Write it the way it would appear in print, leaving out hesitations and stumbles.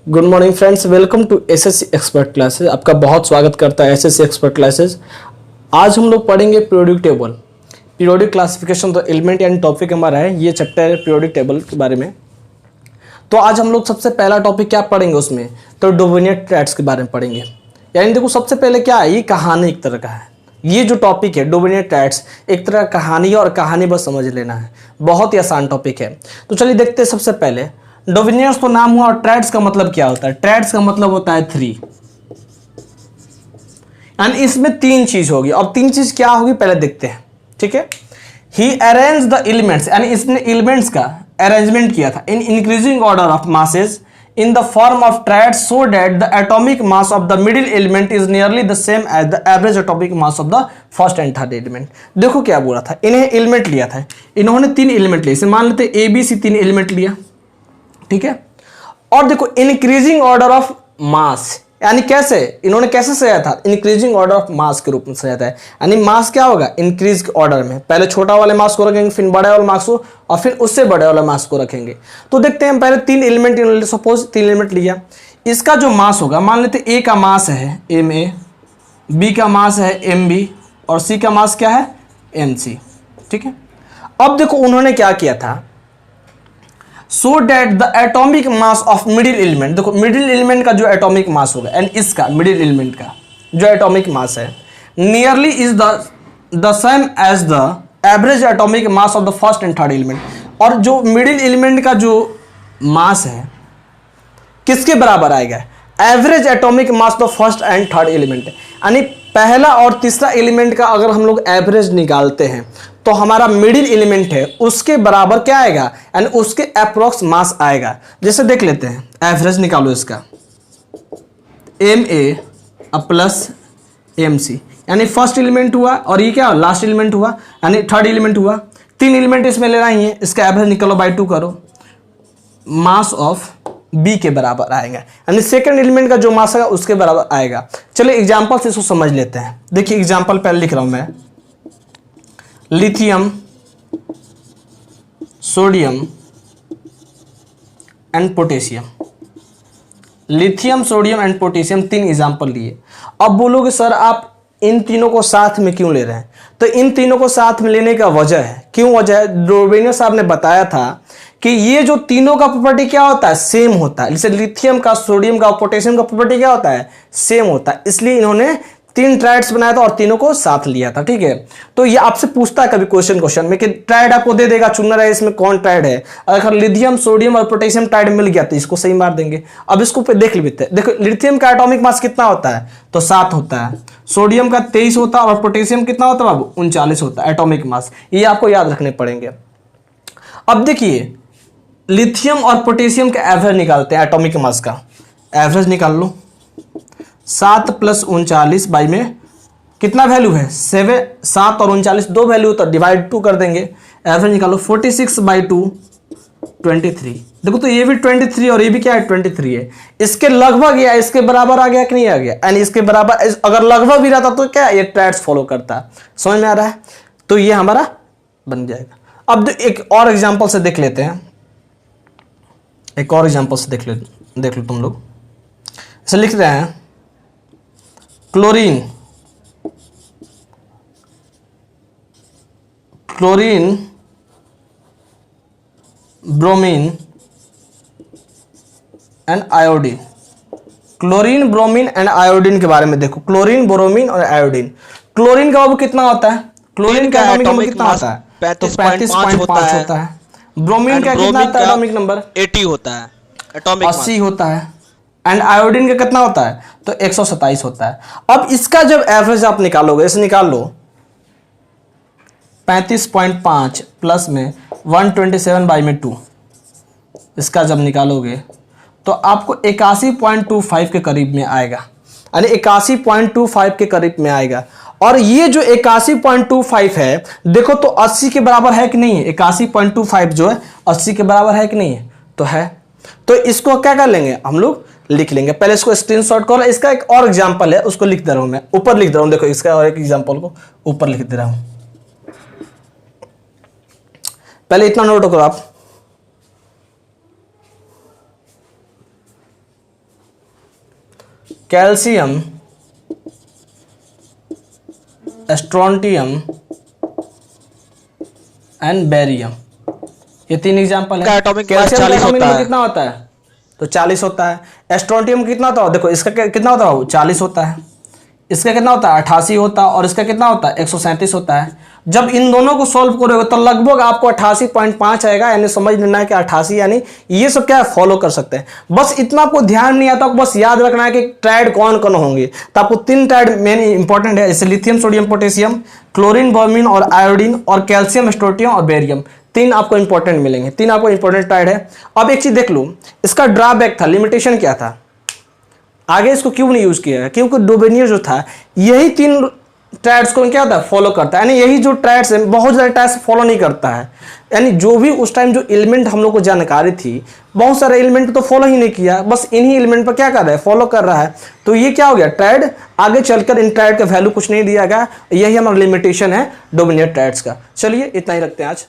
Good morning friends, welcome to SSC expert classes. आपका बहुत स्वागत करता है एसएससी एक्सपर्ट क्लासेस। आज हम लोग पढ़ेंगे पीरियोडिक टेबल, पीरियोडिक क्लासिफिकेशन। तो एलिमेंट एंड टॉपिक हमारा है, ये चैप्टर है पीरियोडिक टेबल के बारे में। तो आज हम लोग सबसे पहला टॉपिक क्या पढ़ेंगे उसमें, तो डोमिनेट ट्रेड्स के बारे में पढ़ेंगे। यानी देखो सबसे पहले क्या है, ये कहानी एक तरह का है। ये जो टॉपिक है डोमिनेट ट्रेड्स एक तरह का कहानी है और कहानी बस समझ लेना है, बहुत ही आसान टॉपिक है। तो चलिए देखते हैं। सबसे पहले डोमिनेट्स तो नाम हुआ, और ट्रेड्स का मतलब क्या होता है? ट्रेड्स का मतलब होता है थ्री। एंड इसमें तीन चीज होगी। अब तीन चीज क्या होगी पहले देखते हैं, ठीक है। ही अरेंज द एलिमेंट्स, यानी इसने एलिमेंट्स का अरेंजमेंट किया था in increasing order of masses in the form of triads so that the atomic mass of the middle element is nearly the same as the average atomic mass of the first and third element। देखो क्या बोला था, इन्हें element लिया था, इन्होंने तीन element लिए। मान लेते ए बी सी, तीन एलिमेंट लिया, ठीक है। और देखो इंक्रीजिंग ऑर्डर ऑफ मास, यानी कैसे इन्होंने कैसे सजाया था, इंक्रीजिंग ऑर्डर ऑफ मास के रूप में सजाया था। यानी मास क्या होगा, इंक्रीज ऑर्डर में, पहले छोटा वाले मास को रखेंगे, फिर बड़े वाले मास को, और फिर उससे बड़े वाले मास को रखेंगे। तो देखते हैं, पहले तीन एलिमेंट इन्होंने सपोज तीन एलिमेंट लिया। इसका जो मास होगा, मान लेते ए का मास है एम ए, बी का मास है एम बी, और सी का मास क्या है एम सी, ठीक है। अब देखो उन्होंने क्या किया था, so that the atomic mass of middle element, देखो मिडिल एलिमेंट का जो एटॉमिक मास होगा एंड इसका मिडिल एलिमेंट का जो एटॉमिक मास है nearly is the same as the average atomic mass of the first and third element. और जो मिडिल एलिमेंट का जो मास है किसके बराबर आएगा, average atomic mass of first and third element. यानी पहला और तीसरा एलिमेंट का अगर हम लोग एवरेज निकालते हैं तो हमारा मिडिल एलिमेंट है उसके बराबर क्या आएगा, यानी उसके अप्रोक्स मास आएगा। जैसे देख लेते हैं, एवरेज निकालो इसका, M A plus M C, यानी फर्स्ट एलिमेंट हुआ, और ये क्या लास्ट एलिमेंट हुआ, यानी थर्ड एलिमेंट हुआ। तीन एलिमेंट इसमें लेना ही है, इसका एवरेज निकालो बाई 2 करो, मास ऑफ बी के बराबर आएगा, यानी सेकंड एलिमेंट का जो मास है उसके बराबर आएगा। चलिए एग्जांपल से इसको समझ लेते हैं। देखिए एग्जांपल पहले लिख रहा हूं मैं, lithium, sodium and potassium. Lithium, sodium and potassium, तीन एग्जांपल लिए। अब बोलोगे सर आप इन तीनों को साथ में क्यों ले रहे हैं? तो इन तीनों को साथ में लेने का वजह है, क्यों वजह है, डोर्बेनियर साहब ने बताया था कि ये जो तीनों का प्रॉपर्टी क्या होता है, सेम होता है। जैसे लिथियम का, सोडियम का, पोटेशियम का प्रॉपर्टी क्या होता है, सेम होता है। इसलिए इन्होंने तीन ट्राइड्स बनाया था और तीनों को साथ लिया था, ठीक है। तो ये आपसे पूछता है कभी क्वेश्चन में कि ट्राइड आपको दे देगा, चुनना रहे इसमें कौन ट्राइड है। अगर लिथियम, सोडियम और पोटेशियम ट्राइड मिल गया तो इसको सही मार देंगे। अब इसको पे देख लेते हैं। देखो लिथियम का एटॉमिक मास कितना होता है, तो 7 होता है। सोडियम का 23 होता है, और पोटेशियम कितना होता है बाबू, 39 होता है एटॉमिक मास। ये आपको याद रखने पड़ेंगे। अब देखिए लिथियम और पोटेशियम का एवरेज निकालते हैं, एटॉमिक मास का एवरेज निकाल लो। 7 प्लस 39 बाई में कितना वैल्यू है, 7। 7 और 39 दो वैल्यू, तो डिवाइड 2 कर देंगे, एवरेज निकालो। 46 बाई 2 23। देखो तो ये भी 23 और ये भी क्या है 23 है। इसके लगभग या इसके बराबर आ गया कि नहीं आ गया, यानी इसके बराबर अगर लगभग भी रहता तो क्या ये ट्रेड्स फॉलो करता। समझ में आ रहा है? तो ये हमारा बन जाएगा। अब एक और एग्जांपल से देख लेते हैं, एक और एग्जांपल से देख लो तुम लोग। इसे लिख रहे हैं chlorine, bromine and iodine. Chlorine, bromine and iodine के बारे में देखो, क्लोरीन, ब्रोमीन और आयोडीन। क्लोरीन का वो कितना होता है, क्लोरीन का एटॉमिक नंबर कितना होता है, तो 35.5 होता है। ब्रोमीन का कितना होता है एटॉमिक नंबर, 80 होता है, एटॉमिक 80 होता है। एंड आयोडीन का कितना होता है, तो 127 होता है। अब इसका जब एवरेज आप निकालोगे, इसे निकाल लो, 35.5 प्लस में 127 बाई में 2, इसका जब निकालोगे तो आपको 81.25 के करीब में आएगा, यानी 81.25 के करीब में आएगा। और ये जो 81.25 है, देखो तो 80 के बराबर है कि नहीं है, 81.25 जो है 80 के बराबर है कि नहीं है, तो है। तो इसको क्या कर लेंगे हम लोग, लिख लेंगे। पहले इसको स्क्रीनशॉट करो। इसका एक और एग्जांपल है, उसको लिख दे रहा हूं मैं, ऊपर लिख दे रहा हूं। देखो इसका और एक एग्जांपल को ऊपर लिख दे रहा हूं, पहले इतना नोट करो आप। कैल्शियम, स्ट्रोंटियम एंड बेरियम, ये 3 एग्जाम्पल है। एटॉमिक मास कैल्शियम 40 का होता है। कितना होता है? तो 40 होता है। स्ट्रोंटियम कितना होता है? देखो इसका कितना होता है? 40 होता है। इसका कितना होता है? 88 होता है। और इसका कितना होता है? 137 होता है। जब इन दोनों को सॉल्व करोगे तो लगभग आपको 88.5 आएगा, यानी समझ लेना है कि 88, यानी ये सब क्या है, फॉलो कर सकते हैं। बस इतना आपको ध्यान नहीं आता, बस याद रखना है कि ट्राइड कौन कौन होंगे। तो आपको 3 ट्राइड मेन इंपॉर्टेंट है, जैसे lithium, sodium, potassium, chlorine, bromine और आयोडीन, और कैल्शियम, स्ट्रोंटियम और बेरियम। 3 आपको इंपॉर्टेंट मिलेंगे, 3 आपको इंपॉर्टेंट ट्राइड है। अब एक चीज देख लो, इसका ड्रॉबैक था, लिमिटेशन क्या था, आगे इसको क्यों नहीं यूज किया है? क्योंकि डोबेनियर जो था यही 3 ट्राइड्स को क्या होता है, फॉलो करता है। यानी यही जो ट्राइड्स है, बहुत सारे ट्राइड्स फॉलो नहीं करता है। यानी जो भी उस टाइम जो एलिमेंट हम लोग को जानकारी थी, बहुत सारे एलिमेंट तो फॉलो ही नहीं किया, बस इन्हीं एलिमेंट पर क्या कर रहा है, फॉलो कर रहा है। तो ये क्या हो गया, ट्राइड। आगे चलकर इन ट्राइड का वैल्यू कुछ नहीं दिया गया, यही हमारा लिमिटेशन है डोमिनियर ट्राइड्स का। चलिए इतना ही रखते हैं आज।